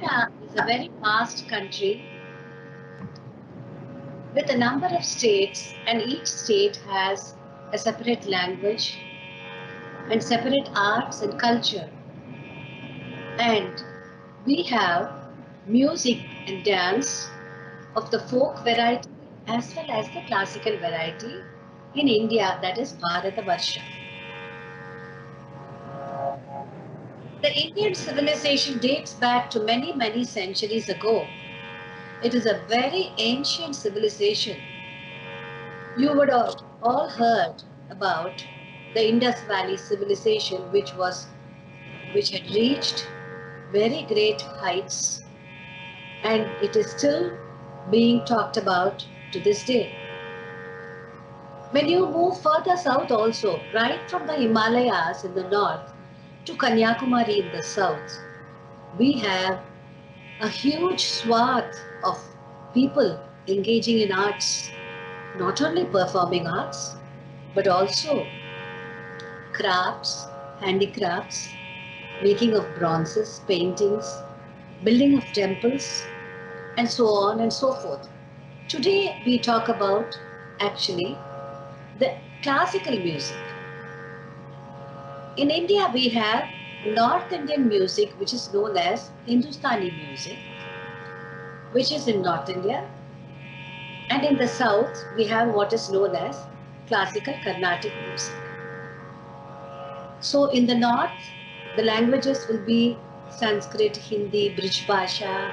India is a very vast country with a number of states, and each state has a separate language and separate arts and culture. And we have music and dance of the folk variety as well as the classical variety in India, that is Bharatavarsha. The Indian civilization dates back to many, many centuries ago. It is a very ancient civilization. You would have all heard about the Indus Valley civilization, which had reached very great heights, and it is still being talked about to this day. When you move further south also, right from the Himalayas in the north to Kanyakumari in the south, we have a huge swath of people engaging in arts, not only performing arts, but also crafts, handicrafts, making of bronzes, paintings, building of temples, and so on and so forth. Today we talk about actually the classical music. In India we have North Indian music, which is known as Hindustani music, which is in North India, and in the south we have what is known as classical Carnatic music. So in the north, the languages will be Sanskrit, Hindi, Brij Bhasha,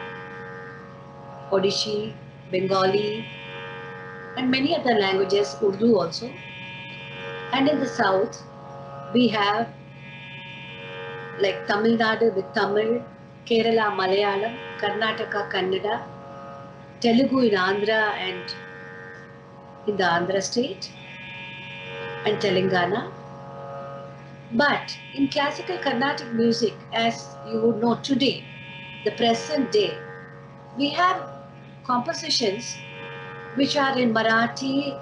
Odishi, Bengali, and many other languages, Urdu also. And in the south, we have like Tamil Nadu with Tamil, Kerala Malayalam, Karnataka Kannada, Telugu in Andhra and in the Andhra state, and Telangana. But in classical Carnatic music, as you would know today, the present day, we have compositions which are in Marathi,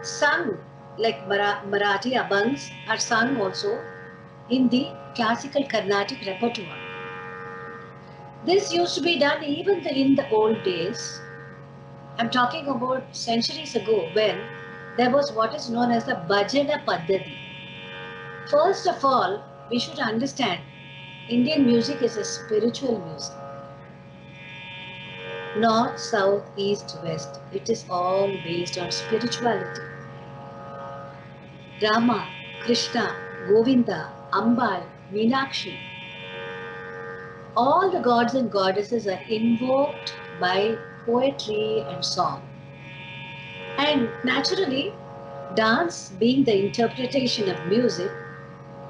sung like Marathi abhangs are sung also in the classical Carnatic repertoire. This used to be done even in the old days. I'm talking about centuries ago when there was what is known as the Bhajana Paddhati. First of all, we should understand Indian music is a spiritual music. North, south, east, west. It is all based on spirituality. Rama, Krishna, Govinda, Ambal, Meenakshi. All the gods and goddesses are invoked by poetry and song. And naturally, dance, being the interpretation of music,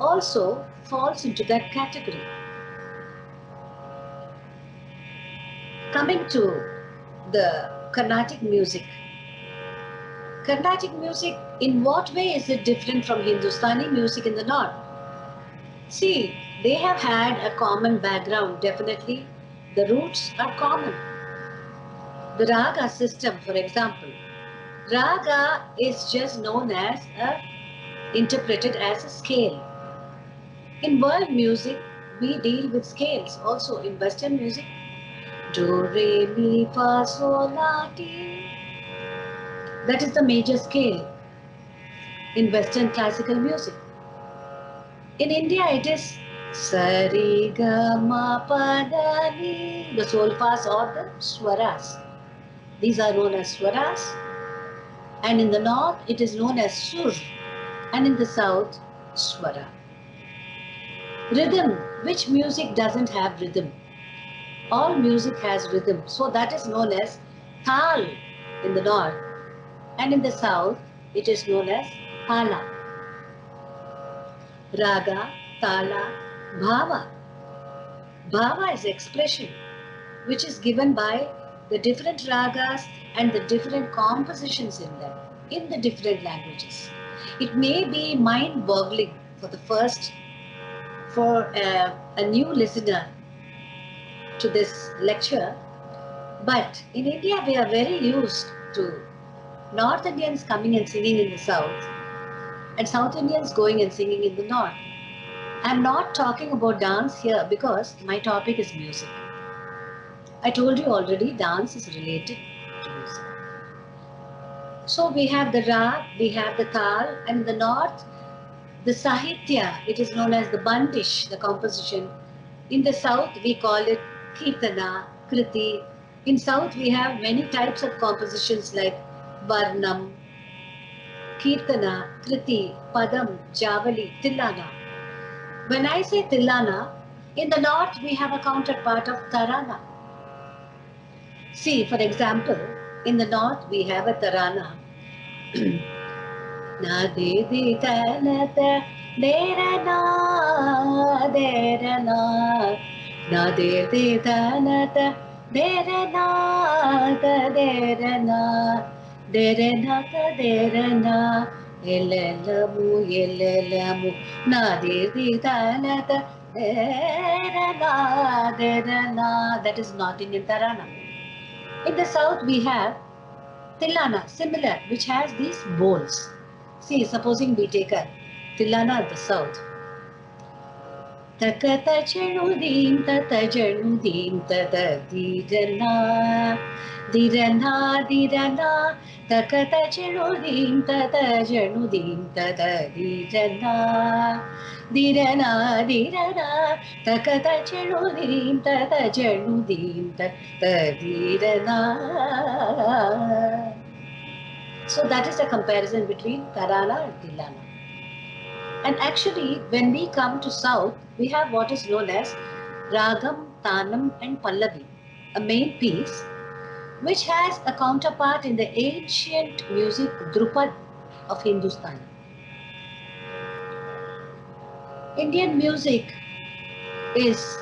also falls into that category. Coming to the Carnatic music. Carnatic music, in what way is it different from Hindustani music in the north? See, they have had a common background, definitely. The roots are common. The raga system, for example. Raga is just known as interpreted as a scale. In world music, we deal with scales. Also in Western music, do, re, mi, fa, sol, la, ti. That is the major scale in Western classical music. In India, it is sa, re, ga, ma, pa, da, ni, the solfas or the swaras. These are known as swaras. And in the north, it is known as sur. And in the south, swara. Rhythm. Which music doesn't have rhythm? All music has rhythm. So that is known as tal in the north. And in the south, it is known as hala. Raga, tala, bhava. Bhava is expression, which is given by the different ragas and the different compositions in them, in the different languages. It may be mind-boggling for a new listener to this lecture, but in India we are very used to North Indians coming and singing in the south and South Indians going and singing in the north. I'm not talking about dance here because my topic is music. I told you already, dance is related to music. So we have the rag, we have the tal, and in the north, the sahitya, it is known as the bandish, the composition. In the south, we call it kirtana, kriti. In south, we have many types of compositions like varnam, kirtana, kriti, padam, javali, tillana. When I say tillana, in the north, we have a counterpart of tarana. See, for example, in the north, we have a tarana. Na de de ta na ta de ra na de ta na ta de ra ta de ra na elelamu na de ta na ta de ra na. That is North Indian Tarana. In the south we have Tillana, similar, which has these bowls. See, supposing we take a Tillana at the south. Takata chanudim tata janudim tata dirana dirana takata chanudim tata janudim tata dirana takata chanudim tata janudim tata dirana. So that is a comparison between Tarana and Tillana. And actually, when we come to South, we have what is known as Ragam, Tanam and Pallavi, a main piece which has a counterpart in the ancient music Drupad of Hindustan. Indian music is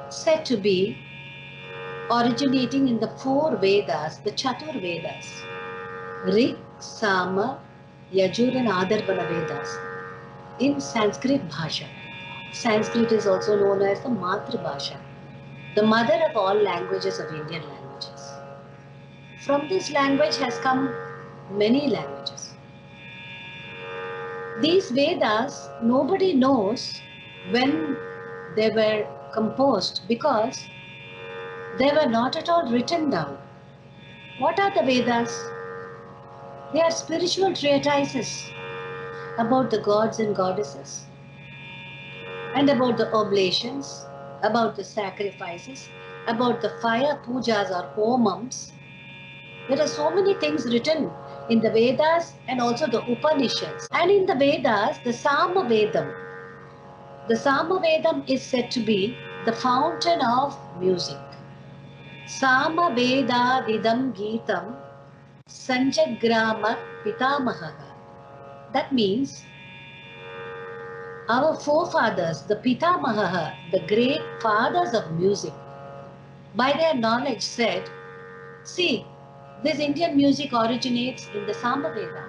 said to be originating in the four Vedas, the Chatur Vedas, Rig, Sama, Yajur and Adarvana Vedas, in Sanskrit Bhasha. Sanskrit is also known as the Matri Bhasha, the mother of all languages of Indian languages. From this language has come many languages. These Vedas, nobody knows when they were composed because they were not at all written down. What are the Vedas? They are spiritual treatises about the gods and goddesses, and about the oblations, about the sacrifices, about the fire pujas or homams. There are so many things written in the Vedas and also the Upanishads. And in the Vedas, the Sama Vedam is said to be the fountain of music. Sama Veda Vidam Geetam Sanjagrama Pitamaha. That means our forefathers, the Pitamaha, the great fathers of music, by their knowledge said, see, this Indian music originates in the Samaveda.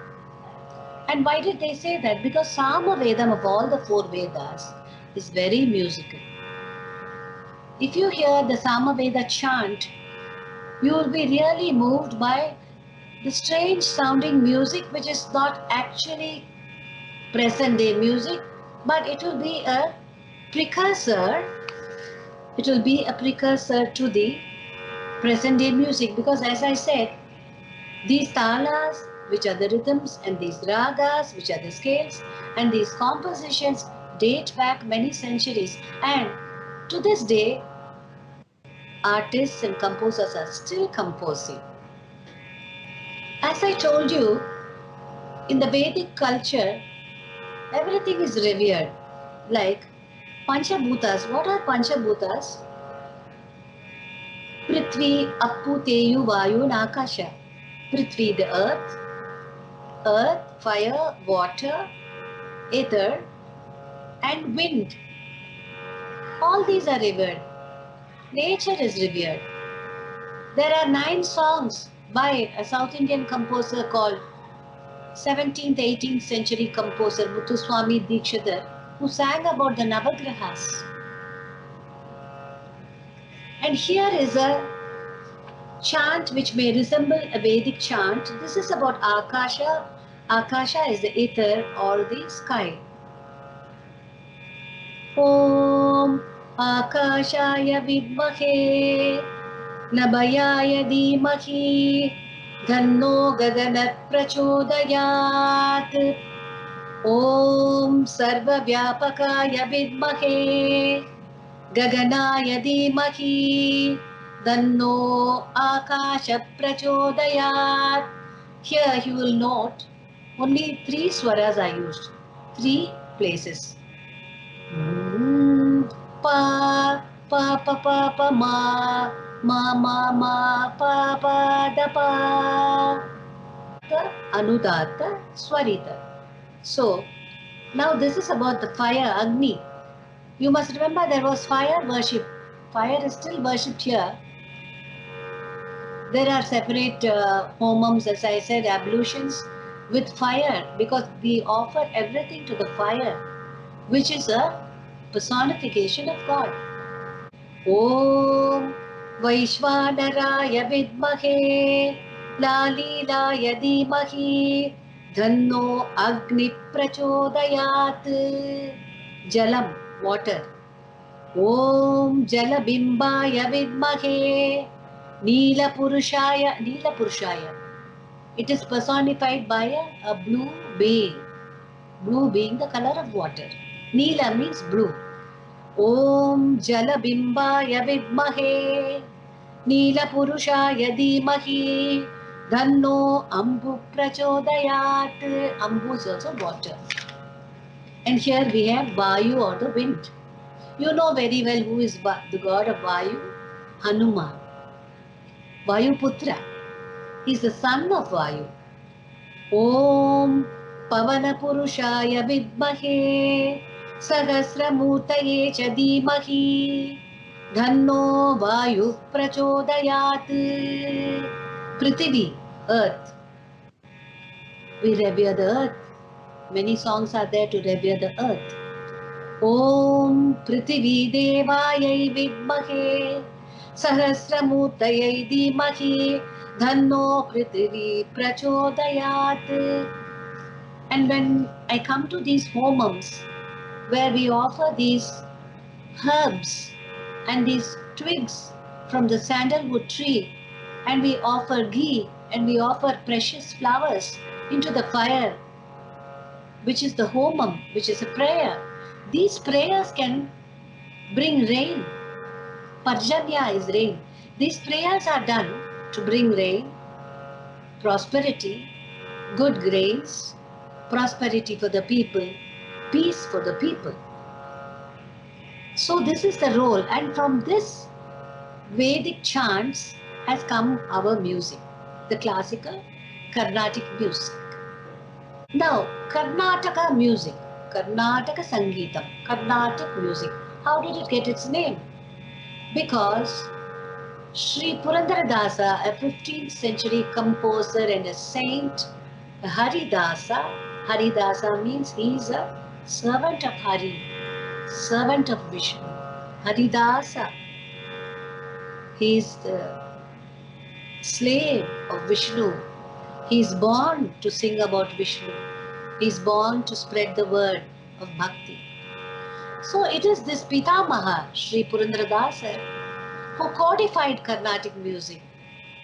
And why did they say that? Because Samavedam of all the four Vedas is very musical. If you hear the Samaveda chant, you will be really moved by the strange sounding music which is not actually present day music, but it will be a precursor. It will be a precursor to the present day music, because as I said, these talas, which are the rhythms, and these ragas, which are the scales, and these compositions date back many centuries, and to this day artists and composers are still composing. As I told you, in the Vedic culture, everything is revered. Like Panchabhutas. What are Panchabhutas? Prithvi, Appu, Teyu, Vayu and Akasha. Prithvi, the earth, fire, water, ether and wind. All these are revered. Nature is revered. There are 9 songs by a South Indian composer called 17th, 18th century composer Muthuswami Dikshidhar, who sang about the Navagrahas. And here is a chant which may resemble a Vedic chant. This is about Akasha. Akasha is the ether or the sky. ॐ आकाशाय विद्महे नभयाय धीमहि तन्नो गगनः प्रचोदयात्। ॐ सर्वव्यापकाय विद्महे गगनाय धीमहि तन्नो आकाशः प्रचोदयात्. Here you will note only 3 swaras are used, 3 places. Pa pa pa pa pa ma ma ma ma pa pa da pa anudata swarita. So now this is about the fire, Agni. You must remember there was fire worship. Fire is still worshipped here. There are separate homams, as I said, ablutions with fire, because we offer everything to the fire, which is a personification of God. Om Vaishvanaraya vidmahe Lalilaya dhimahi Dhanno Agni Prachodayat. Jalam, water. Om Jalabimbaya vidmahe Neela Purushaya. It is personified by a blue being. Blue being the color of water. Neela means blue. Om Jalabimbaya vidmahe Neela Purushaya dhimahi Dhanno Ambu Prachodayat. Ambu is also water. And here we have Vayu or the wind. You know very well who is the god of Vayu? Hanuman. Vayuputra. He is the son of Vayu. Om Pavana Purushaya vidmahe Sahasramurtaye cha dhimahi Dhanno Vayu Prachodayat. Prithvi, earth. We revere the earth. Many songs are there to revere the earth. Om Prithvi Devayai vidmahe Sahasramurtayai dhimahi Dhanno Prithvi Prachodayat. And when I come to these homams, where we offer these herbs and these twigs from the sandalwood tree, and we offer ghee and we offer precious flowers into the fire, which is the homam, which is a prayer. These prayers can bring rain. Parjanya is rain. These prayers are done to bring rain, prosperity, good grains, prosperity for the people, peace for the people. So this is the role, and from this Vedic chants has come our music, the classical Carnatic music. Now, Karnataka music, Karnataka Sangeetam, Carnatic music, how did it get its name? Because Sri Purandaradasa, a 15th century composer and a saint, Haridasa means he is a servant of Hari, servant of Vishnu. Haridasa, he is the slave of Vishnu. He is born to sing about Vishnu. He is born to spread the word of bhakti. So it is this Pitamaha, Sri Purandaradasa, who codified Carnatic music.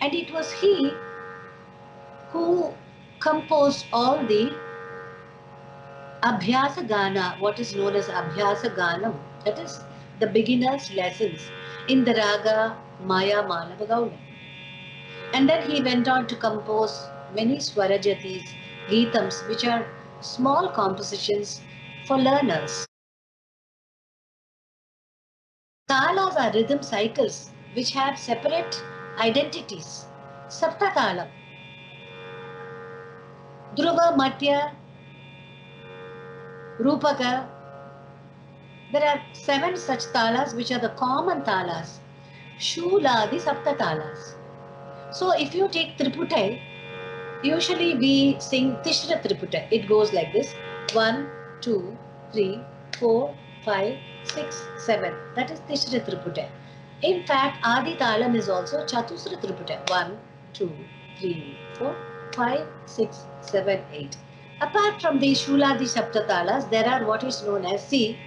And it was he who composed all the Abhyasa Gana, what is known as Abhyasa Ganam, that is the beginner's lessons in the Raga Maya Malava Gauda. And then he went on to compose many Swarajatis, Geetams, which are small compositions for learners. Talas are rhythm cycles which have separate identities. Sapta Talam, Dhruva, Matya, Rupaka. There are 7 such talas which are the common talas. Shuladi Sapta Talas. So if you take Triputai, usually we sing Tishra Triputai. It goes like this: 1, 2, 3, 4, 5, 6, 7. That is Tishra Triputai. In fact, Adi Talam is also Chatusra Triputai. 1, 2, 3, 4, 5, 6, 7, 8. Apart from these Shuladi Sapta Talas, there are what is known as, see,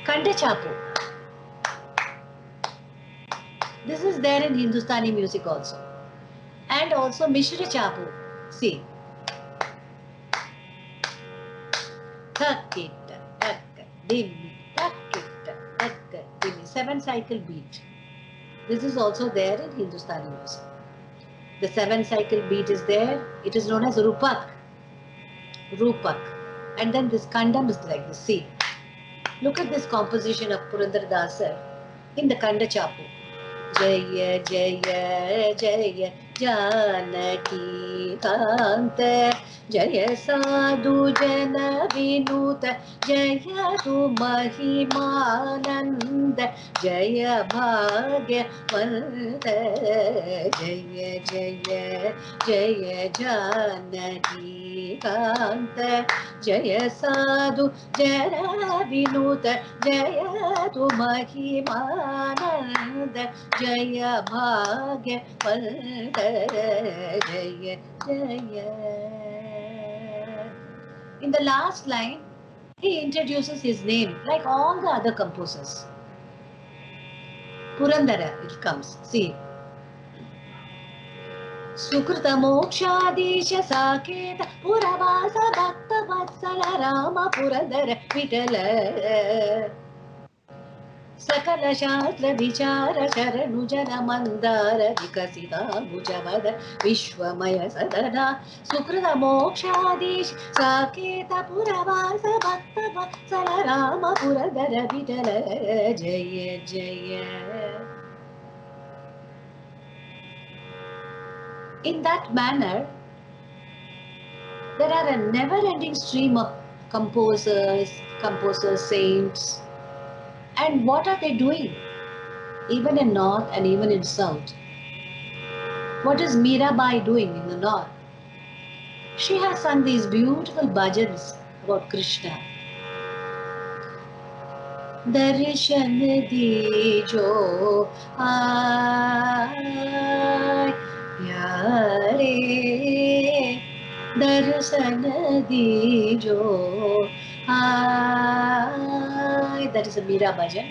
Kanda Chapu. This is there in Hindustani music also. And also Mishra Chapu. See. Takkita, takka, dimmi, takkita, takka, dimmi. 7-cycle beat. This is also there in Hindustani music. The 7-cycle beat is there. It is known as Rupak. Rupak. And then this Kandam is like this. See. Look at this composition of Purandaradasa in the Kanda Chapu. Jaya Jaya Jaya Janaki Kanta Jaya Sadhu Jana Vinuta Jaya Tu Mahimananda Jaya Bhagya Vanta Jaya Jaya Jaya Janaki Kanta Jaya Sadhu Jana Vinuta Jaya Tu Mahimananda Jaya Bhagya Vanta Jaya Jaya. In the last line, he introduces his name like all the other composers. Purandara, it comes. See. Sukrita Mokshadisha Saketa Puravasa Bhakta Vatsala Rama Purandara Vitala Sakala Shastra Vichara Sharanu Jana Mandara Vikasita Bhujavada Vishwamaya Sadana Sukrita Mokshadish Saketa Puravasa Bhakta Vatsala Rama Purandara Vitala Jaya Jaya. In that manner, there are a never-ending stream of composers, saints. And what are they doing? Even in North and even in South. What is Mirabai doing in the North? She has sung these beautiful bhajans about Krishna. Darshan dijo aay pyare darshan dijo aay. That is a Meera bhajan.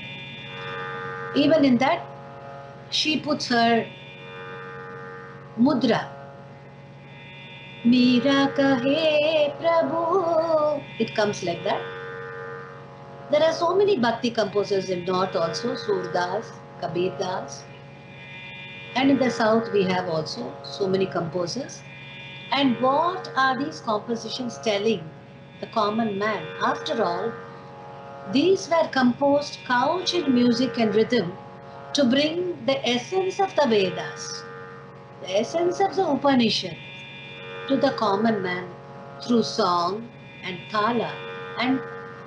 Even in that, she puts her mudra. Meera kahe Prabhu. It comes like that. There are so many bhakti composers in North also, Surdas, Kabir Das. And in the South we have also so many composers. And what are these compositions telling the common man? After all, these were composed couched in music and rhythm to bring the essence of the Vedas, the essence of the Upanishad to the common man through song and thala and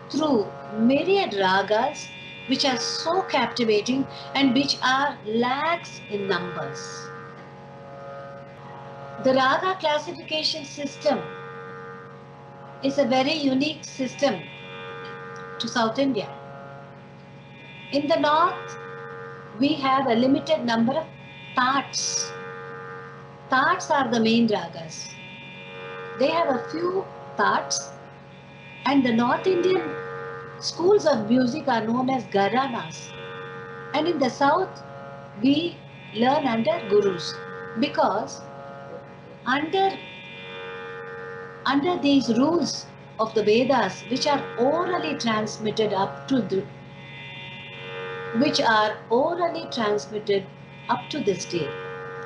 through myriad ragas which are so captivating and which are lakhs in numbers. The raga classification system is a very unique system to South India. In the North, we have a limited number of tats. Tats are the main ragas. They have a few tats, and the North Indian schools of music are known as gharanas. And in the South, we learn under gurus because under these rules of the Vedas, which are orally transmitted up to this day.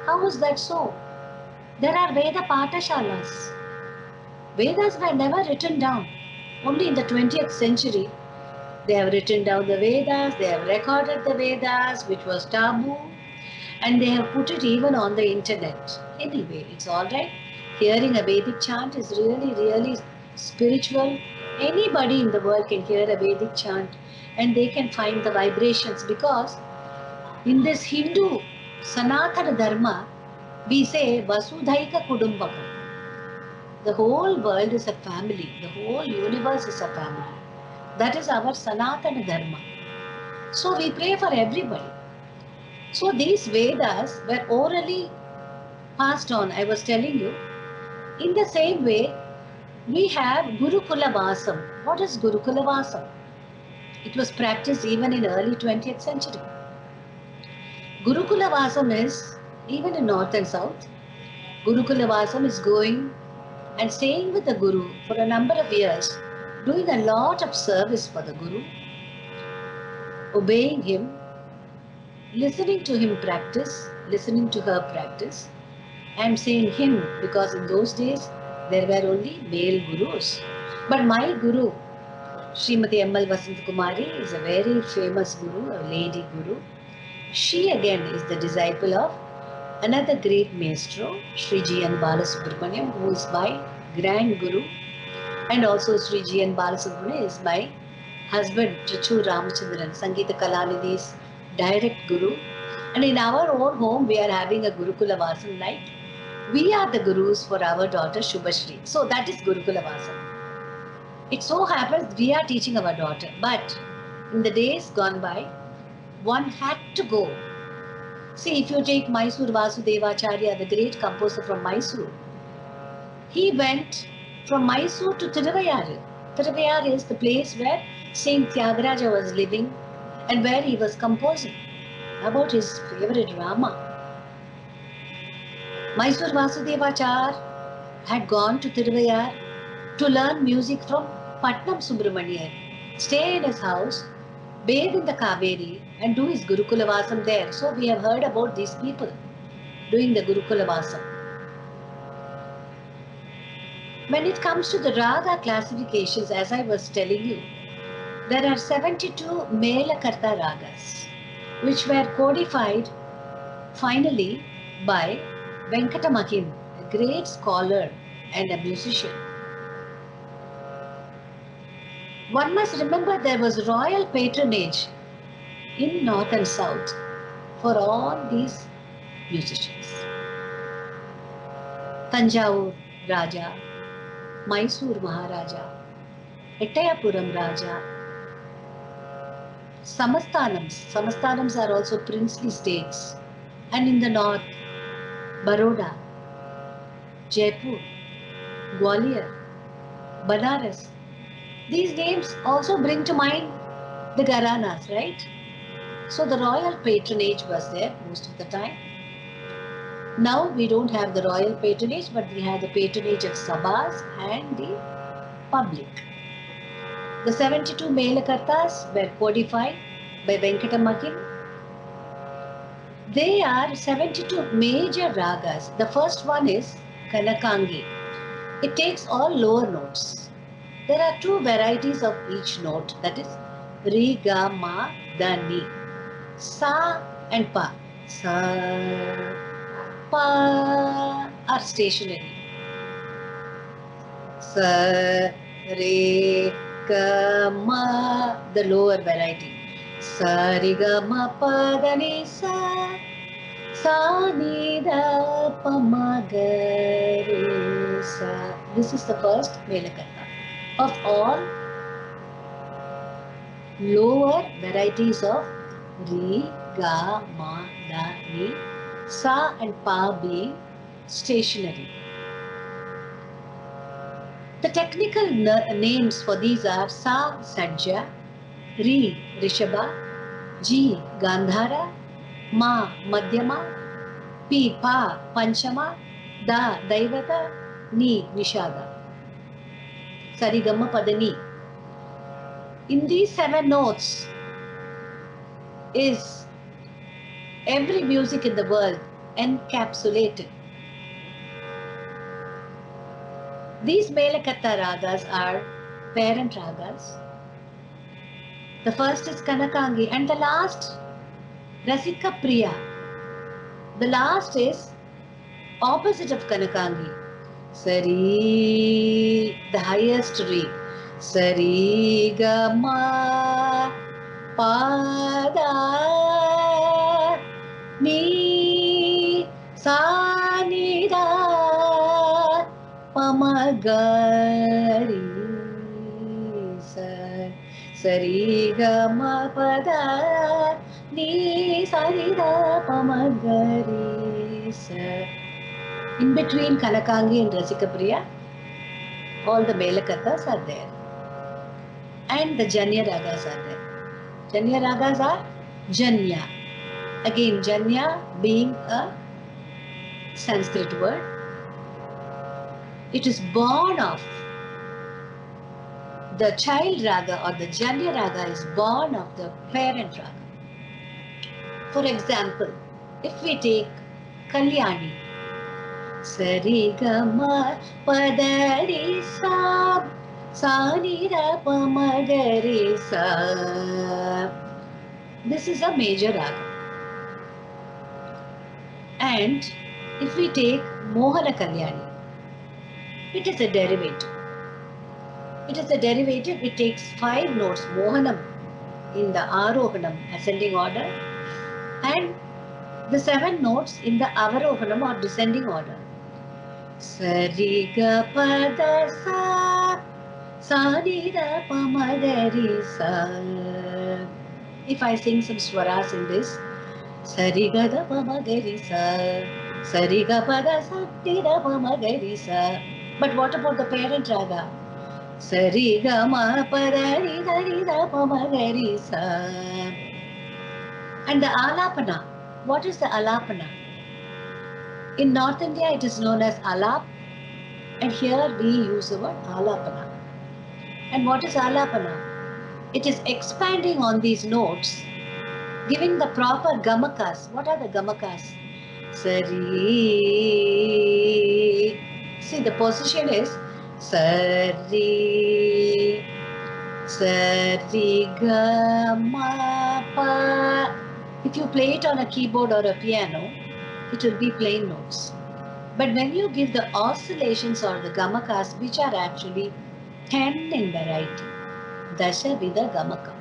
How is that so? There are Veda Patashalas. Vedas were never written down. Only in the 20th century, they have written down the Vedas, they have recorded the Vedas, which was taboo, and they have put it even on the internet. Anyway, it's all right. Hearing a Vedic chant is really, really spiritual. Anybody in the world can hear a Vedic chant and they can find the vibrations, because in this Hindu Sanatana Dharma, we say Vasudhaika Kudumbakam. The whole world is a family. The whole universe is a family. That is our Sanatana Dharma. So we pray for everybody. So these Vedas were orally passed on, I was telling you. In the same way, we have Gurukula Vasam. What is Gurukula Vasam? It was practiced even in early 20th century. Gurukula Vasam is, even in north and south, Gurukula Vasam is going and staying with the Guru for a number of years, doing a lot of service for the Guru, obeying him, listening to him practice, listening to her practice. I am saying him because in those days there were only male gurus. But my Guru, Srimati M.L. Vasant Kumari, is a very famous Guru, a lady Guru. She again is the disciple of another great maestro, Sri G. N. Balasubramaniam, who is my grand Guru. And also Sri G. N. Balasubramaniam is my husband, Trichur Ramachandran, Sangeeta Kalanidhi's direct Guru. And in our own home, we are having a Gurukula Vasam night. We are the Gurus for our daughter Shubhashri. So that is Gurukula Vasam. It so happens we are teaching our daughter. But in the days gone by, one had to go. See, if you take Mysore Vasudevacharya, the great composer from Mysore, he went from Mysore to Tiruvayar. Tiruvayar is the place where Saint Tyagaraja was living and where he was composing about his favorite Rama. Mysore Vasudevacharya had gone to Tiruvayar to learn music from Patnam Subramanian, stay in his house, bathe in the Kaveri and do his Gurukula Vasam there. So we have heard about these people doing the Gurukula Vasam. When it comes to the Raga classifications, as I was telling you, there are 72 Melakarta Ragas, which were codified finally by Venkatamakim, a great scholar and a musician. One must remember there was royal patronage in north and south for all these musicians. Tanjavur Raja, Mysore Maharaja, Ettayapuram Raja, Samasthanams are also princely states, and in the north, Baroda, Jaipur, Gwalior, Banaras. These names also bring to mind the Gharanas, right? So the royal patronage was there most of the time. Now we don't have the royal patronage, but we have the patronage of Sabhas and the public. The 72 Melakartas were codified by Venkatamakim. They are 72 major ragas. The first one is Kanakangi. It takes all lower notes. There are two varieties of each note, that is Ri, Ga, Ma, Da, Ni. Sa and Pa. Sa, Pa are stationary. Sa, Re, Ga, Ma, the lower variety. Sa, Re, Ga, Ma, Pa, Da, Ni, Sa. Sa, Ni, Da, Pa, Ma, Ga, Re, Sa. This is the first Melakarta. Of all lower varieties of Ri, Ga, Ma, Da, Ni, Sa and Pa being stationary. The technical names for these are Sa, Sajja, Ri, Rishabha, Ji, Gandhara, Ma, Madhyama, Pi, Pa, Panchama, Da, Daivata, Ni, Nishada. Sarigama Padani. In these 7 notes is every music in the world encapsulated. These Melakarta ragas are parent ragas. The first is Kanakangi and the last Rasika Priya. The last is opposite of Kanakangi. Sari, the highest Ri. Sari, Ga, Ma, Pa, Da, Ni, Sa, Ni, Da, Pa, Ma, Ga, Ri, Sa. Sari, Ga, Ma, Pa, Da, Ni, Sa, Ni, Da, Pa, Ma, Ga, Ri, Sa. In between Kanakangi and Rasika Priya, all the Melakartas are there. And the Janya Ragas are there. Janya ragas are Janya. Again, Janya being a Sanskrit word. It is born of the child raga, or the Janya raga is born of the parent raga. For example, if we take Kalyani, Sari Gama Padari Sa Sani Ra Pa Magari Sa. This is a major raga. And if we take Mohana Kalyani, it is a derivative. It is a derivative. It takes 5 notes, Mohanam, in the Arohanam ascending order, and the 7 notes in the Avarohanam or descending order. Sari ga pa da sa, sa ni da pa ma ga ri sa. If I sing some swaras in this, Sari ga da pa ma ga ri sa, Sari ga pa da sa ti da pa ma ga ri sa. But what about the parent raga? Sari ga ma pa da ri da pa ma ga ri sa. And the alapana. What is the alapana? In North India, it is known as alap, and here we use the word alapana. And what is alapana? It is expanding on these notes, giving the proper gamakas. What are the gamakas? Sari. See, the position is Sari, Sari, Gama, Pa. If you play it on a keyboard or a piano, it will be plain notes. But when you give the oscillations or the gamakas, which are actually 10 in variety, Dasha Vida Gamakam.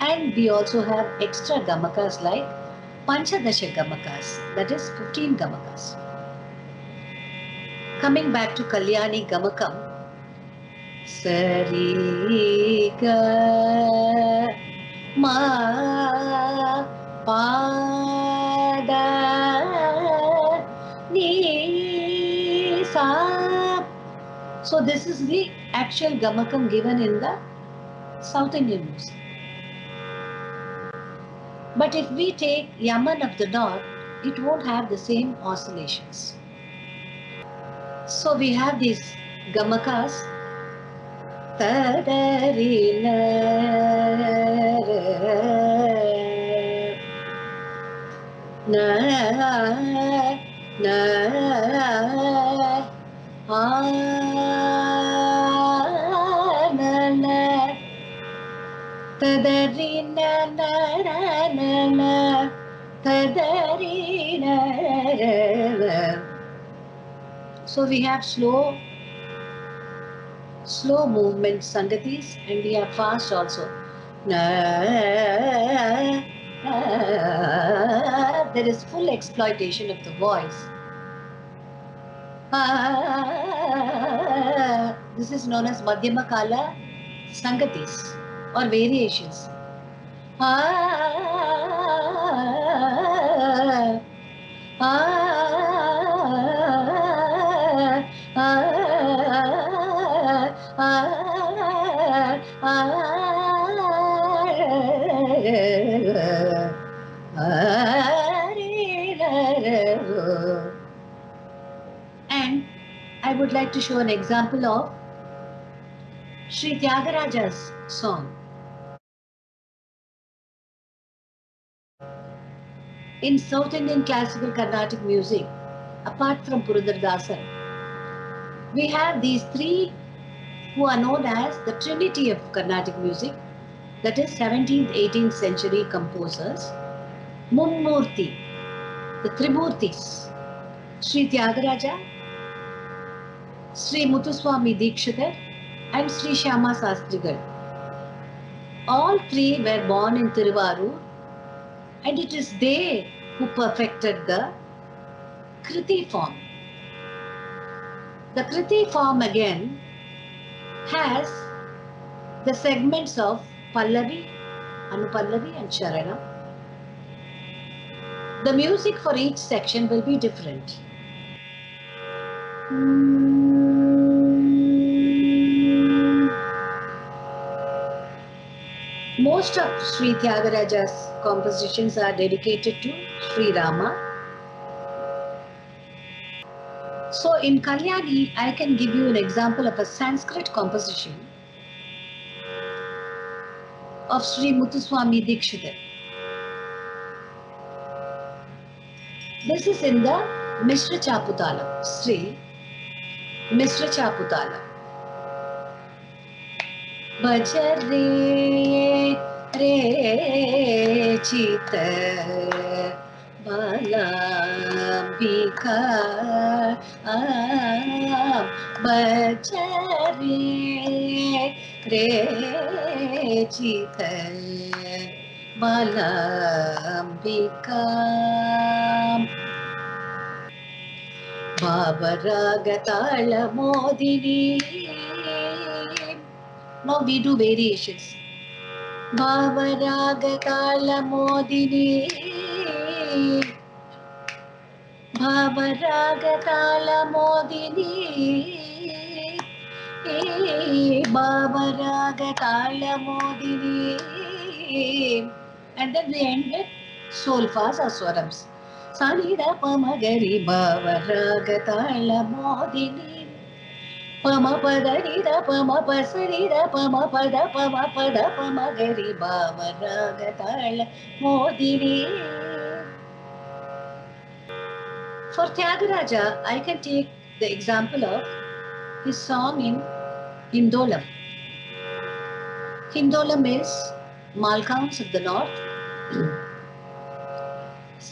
And we also have extra gamakas like Panchadasha Gamakas, that is 15 gamakas. Coming back to Kalyani Gamakam, Sari Ga Ma Pa Da Ni Sa. So this is the actual Gamakam given in the South Indian music. But if we take Yaman of the North, it won't have the same oscillations. So we have these Gamakas. Tadari na na na tadari na tadari na. So we have slow movement sangatis, and we have fast also. There is full exploitation of the voice. This is known as Madhyama Kala sangatis or variations. And I would like to show an example of Sri Tyagaraja's song. In South Indian classical Carnatic music, apart from Purandaradasa, we have these 3 who are known as the Trinity of Carnatic music, that is 17th, 18th century composers. Mummurti, the Trimurtis, Sri Tyagaraja, Sri Muthuswami Dikshitar, and Sri Shyama Sastrigal. All 3 were born in Tiruvarur, and it is they who perfected the Kriti form. The Kriti form again has the segments of Pallavi, Anupallavi and Charanam. The music for each section will be different. Most of Sri Tyagaraja's compositions are dedicated to Sri Rama. So in Kalyani, I can give you an example of a Sanskrit composition of Sri Muthuswami Dikshidhar. This is in the Mishra Chaputalam, Sri Mishra Chaputalam. Bajare re chita balambika bajare re chita balambika Bhavaragataala modini. Now we do variations. Bhavaragataala modini. Bhavaragataala modini. Bhavaragataala modini. And then we end with solfas or swarams. Sanida pamagari bhavaragataala modini. Pama pada nida pama pasarida pama pada pamagari bhavaragataala modini. For Tyagaraja, I can take the example of his song in Hindolam. Hindolam is Malkauns of the north.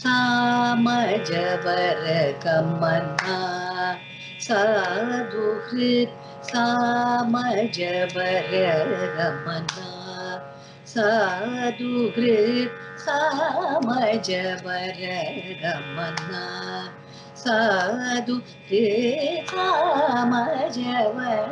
Samajavara Kamana Sadhuhrit Samajavara Ramana Sadhuhrit Samajavara Ramana Sadhuhrit Samajavara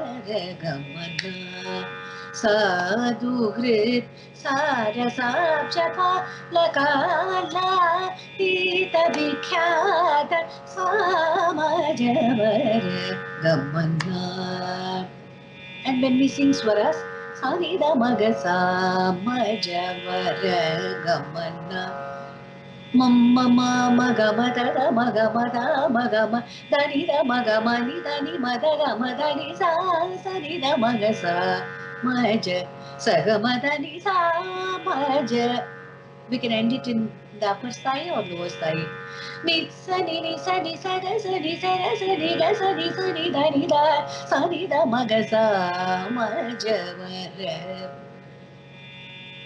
Ramana Sadhuhrit Sarasabjapa Lakala Ita Vikhyata Samajavara Gamana. And when we sing swaras, Sanida Maga Samajavara Gamana. Mamma Mama Gama Tada Magamada Magama Danida Magamani Dani Madagama Dani Sa Sanida Magasa Maja Sagamadani Sa Maja. We can end it in the upper sthai or lower sthai. Nitsani Nisani Sada Sani Sada Sani Da Sani Sani Dani Da Sanida Magasa Majavara.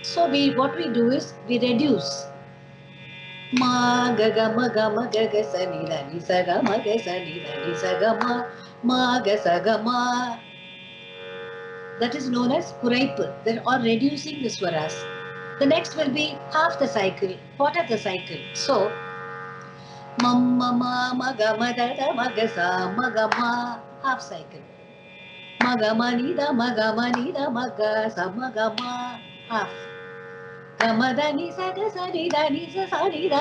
So what we do is we reduce. Ma ga ga ma ga sa ni da ni sa ga ma ga sa ni da ni sa ga ma ga sa ga ma. That is known as kuraipu, or reducing the swaras. The next will be half the cycle, part of the cycle. So mamma ma ga ma da ga sa ma ga ma, half cycle. Ma ga ma ni da ma ga sa ma ga ma, half. Gamadani sa ga sa ni da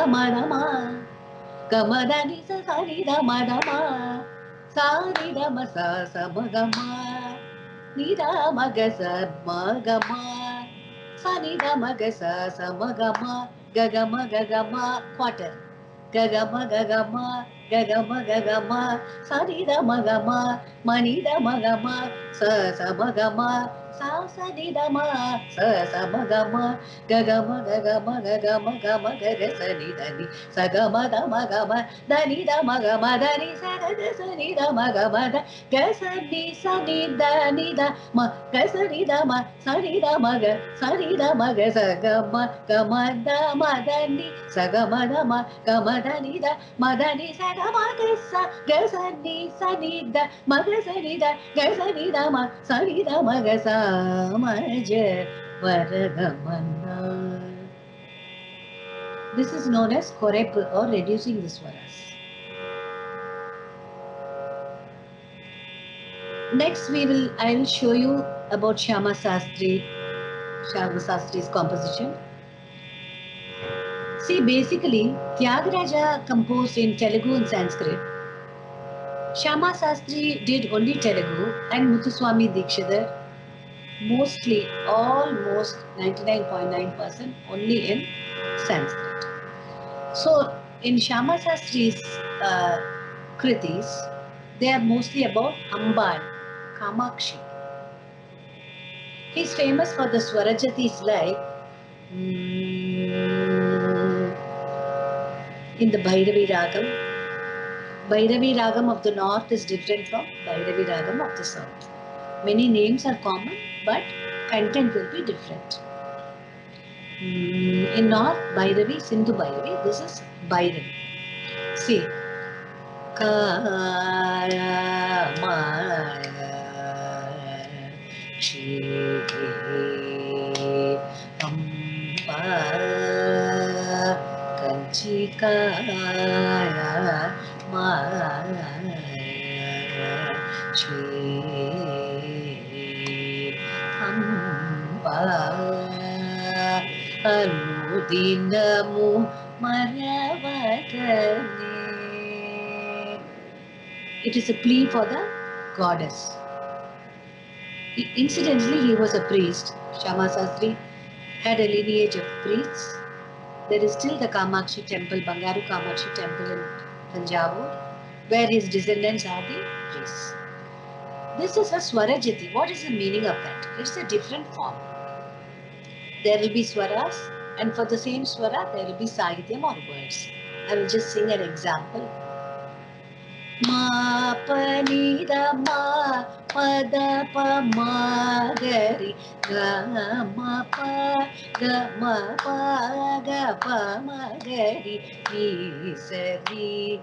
ma da ma. Gamadani sa ni da ma sa ni da ma sa ma ga ma. Ni da ma ga sa ni da ma ga sa ma ga ma quarter. Ga ga ma sa ni da ma ni da ma sa ma ga ma. Sa ni da ma sa ma ga ma ga ma ga sa ni da ni sa ga ma da ni da ma da ni sa ni da ma da ga sa ni da ni da ma ga sa ni da ma sa ni da ma ga sa ga ma da ni sa ga ma da ni da ma da ni sa ga ni da ma ga sa ni da ma sa ni da ma ga sa Vargamana. This is known as korep or reducing the swaras. Next I will show you about Shyama Shastri's composition. See, basically Tyagaraja composed in Telugu and Sanskrit. Shyama Shastri did only Telugu and Muthuswami Dikshidhar mostly, almost 99.9% only in Sanskrit. So in Shyama Shastri's kritis, they are mostly about Ambal, Kamakshi. He's famous for the Swarajatis like in the Bhairavi Ragam. Bhairavi Ragam of the north is different from Bhairavi Ragam of the south. Many names are common, but content will be different. In north, Bhairavi, Sindhu Bhairavi, this is Bhairavi. See, Kara Maya Shi Amba Kanchikara Maya Shi Amba Anudinamu Maravatane. It is a plea for the goddess. Incidentally, he was a priest. Shyama Shastri had a lineage of priests. There is still the Kamakshi temple, Bangaru Kamakshi temple in Tanjavur, where his descendants are the priests. This is a Swarajati. What is the meaning of that? It's a different form. There will be swaras, and for the same swara, there will be sahityam or words. I will just sing an example. Ma pa ni da ma pa da pa ma ga ri ga ma pa ga ma pa ga pa ma ga ri ni sa ri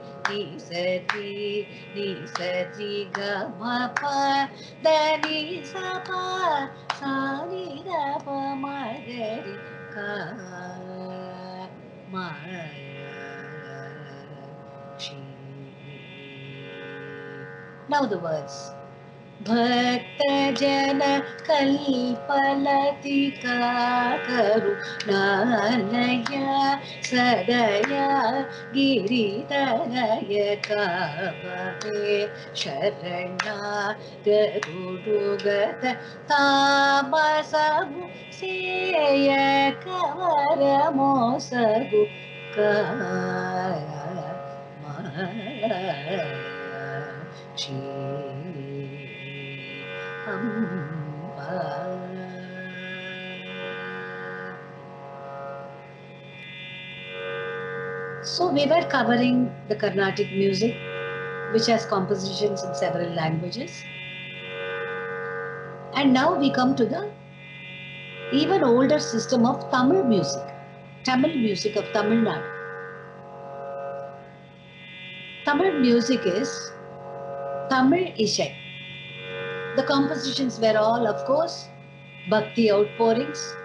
ga ma pa da ni sa ni da pa ma ga ri ka ma shi. Now the words. Bhakta jana kalpalatika karunalaya sadaya giridharaya kavave sharana garudugata tamasamu seya kavaramosagu kaya maya Shi Amba. So we were covering the Carnatic music, which has compositions in several languages. And now we come to the even older system of Tamil music of Tamil Nadu. Tamil music is Tamil Ishai. The compositions were all, of course, Bhakti outpourings.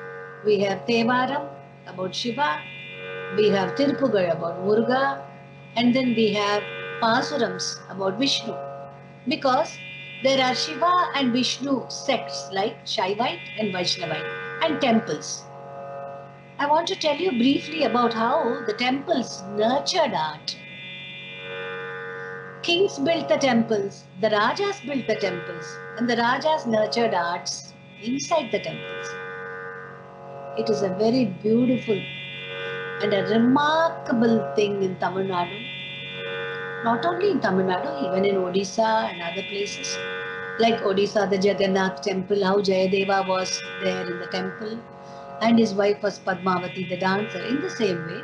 We have Tevaram about Shiva. We have Tirpugal about Muruga. And then we have Pasurams about Vishnu. Because there are Shiva and Vishnu sects like Shaivite and Vaishnavite and temples. I want to tell you briefly about how the temples nurtured art. Kings built the temples, the Rajas built the temples, and the Rajas nurtured arts inside the temples. It is a very beautiful and a remarkable thing in Tamil Nadu. Not only in Tamil Nadu, even in Odisha and other places. Like Odisha, the Jagannath temple, how Jayadeva was there in the temple, and his wife was Padmavati, the dancer, in the same way.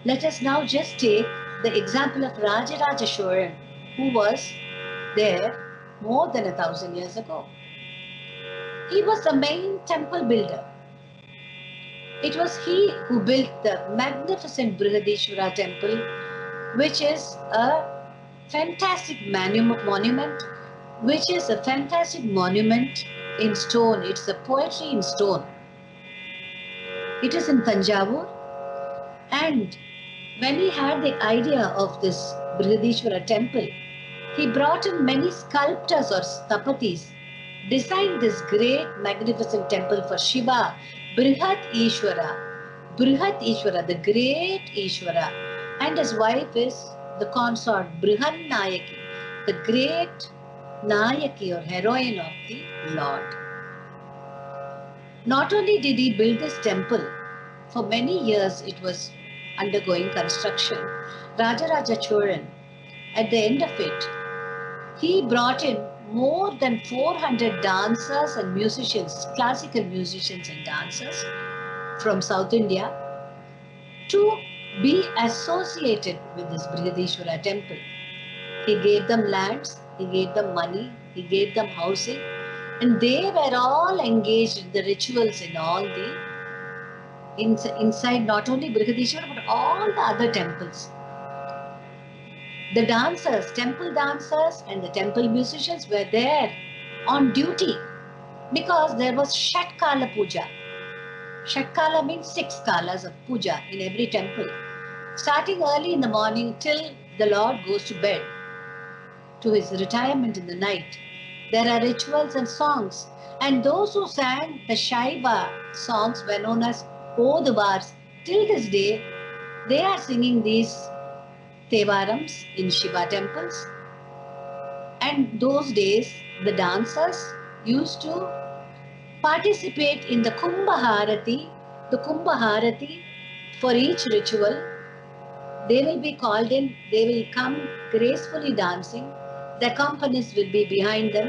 Let us now just take the example of Rajaraja Cholan, who was there more than 1,000 years ago. He was the main temple builder. It was he who built the magnificent Brihadishwara temple, which is a fantastic monument, which is a fantastic monument in stone. It's a poetry in stone. It is in Tanjavur, and when he had the idea of this Brihadishwara temple, he brought in many sculptors or stapatis, designed this great magnificent temple for Shiva, Brihat Ishwara, the great Ishwara, and his wife is the consort Brihannayaki, the great Nayaki or heroine of the Lord. Not only did he build this temple, for many years it was undergoing construction. Rajaraja Cholan, at the end of it, he brought in more than 400 dancers and musicians, classical musicians and dancers from South India to be associated with this Brihadishwara temple. He gave them lands, he gave them money, he gave them housing, and they were all engaged in the rituals in all the inside not only Brihadishwara but all the other temples. The dancers, temple dancers and the temple musicians were there on duty because there was Shatkala Puja. Shatkala means 6 kalas of puja in every temple, starting early in the morning till the Lord goes to bed, to his retirement in the night. There are rituals and songs, and those who sang the Shaiva songs were known as Oduvars. Till this day, they are singing these Tevarams in Shiva temples. And those days, the dancers used to participate in the Kumbha Harati. The Kumbha Harati, for each ritual, they will be called in, they will come gracefully dancing. The accompanists will be behind them,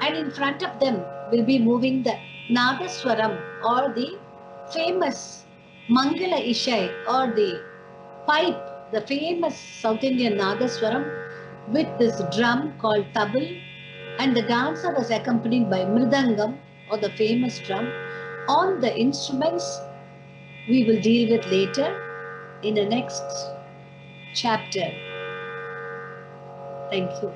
and in front of them will be moving the Nadaswaram or the famous Mangala Ishai or the pipe, the famous South Indian Nadaswaram with this drum called tabal, and the dancer was accompanied by Mridangam or the famous drum. On the instruments we will deal with later in the next chapter. Thank you.